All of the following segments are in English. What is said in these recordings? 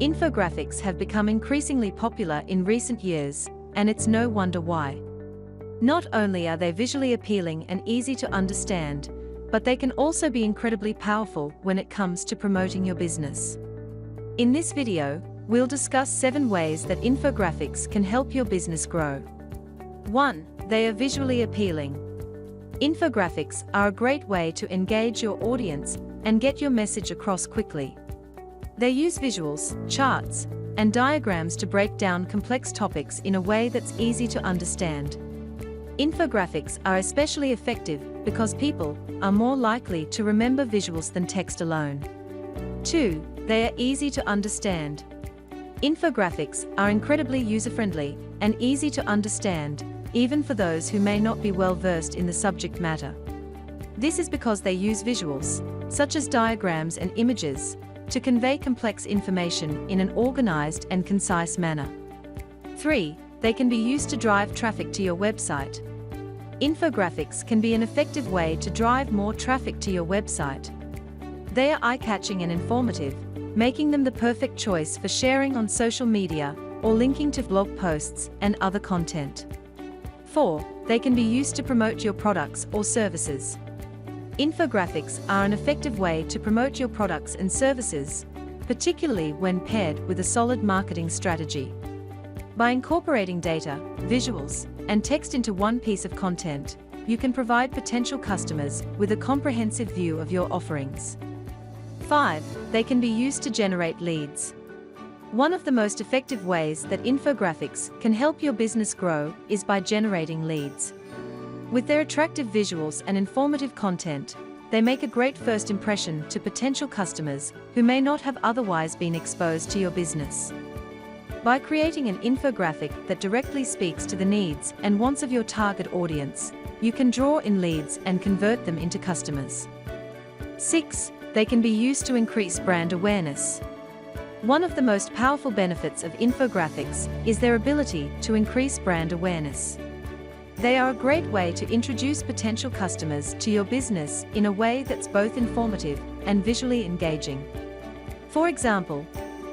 Infographics have become increasingly popular in recent years, and it's no wonder why. Not only are they visually appealing and easy to understand, but they can also be incredibly powerful when it comes to promoting your business. In this video, we'll discuss 7 ways that infographics can help your business grow. 1. They are visually appealing. Infographics are a great way to engage your audience and get your message across quickly. They use visuals, charts, and diagrams to break down complex topics in a way that's easy to understand. Infographics are especially effective because people are more likely to remember visuals than text alone. 2. They are easy to understand. Infographics are incredibly user-friendly and easy to understand, even for those who may not be well versed in the subject matter. This is because they use visuals, such as diagrams and images, to convey complex information in an organized and concise manner. 3. They can be used to drive traffic to your website. Infographics can be an effective way to drive more traffic to your website. They are eye-catching and informative, making them the perfect choice for sharing on social media or linking to blog posts and other content. 4. They can be used to promote your products or services. Infographics are an effective way to promote your products and services, particularly when paired with a solid marketing strategy. By incorporating data, visuals, and text into one piece of content, you can provide potential customers with a comprehensive view of your offerings. 5. They can be used to generate leads. One of the most effective ways that infographics can help your business grow is by generating leads. With their attractive visuals and informative content, they make a great first impression to potential customers who may not have otherwise been exposed to your business. By creating an infographic that directly speaks to the needs and wants of your target audience, you can draw in leads and convert them into customers. 6. They can be used to increase brand awareness. One of the most powerful benefits of infographics is their ability to increase brand awareness. They are a great way to introduce potential customers to your business in a way that's both informative and visually engaging. For example,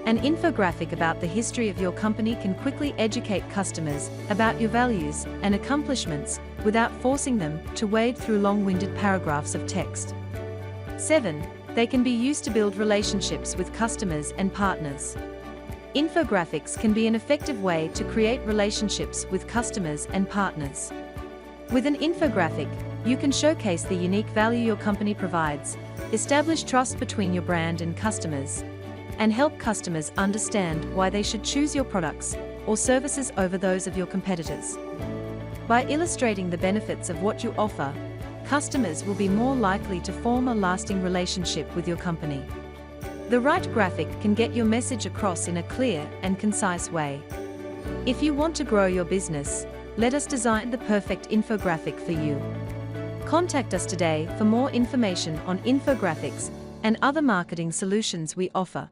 an infographic about the history of your company can quickly educate customers about your values and accomplishments without forcing them to wade through long-winded paragraphs of text. 7. They can be used to build relationships with customers and partners. Infographics can be an effective way to create relationships with customers and partners. With an infographic, you can showcase the unique value your company provides, establish trust between your brand and customers, and help customers understand why they should choose your products or services over those of your competitors. By illustrating the benefits of what you offer, customers will be more likely to form a lasting relationship with your company. The right graphic can get your message across in a clear and concise way. If you want to grow your business, let us design the perfect infographic for you. Contact us today for more information on infographics and other marketing solutions we offer.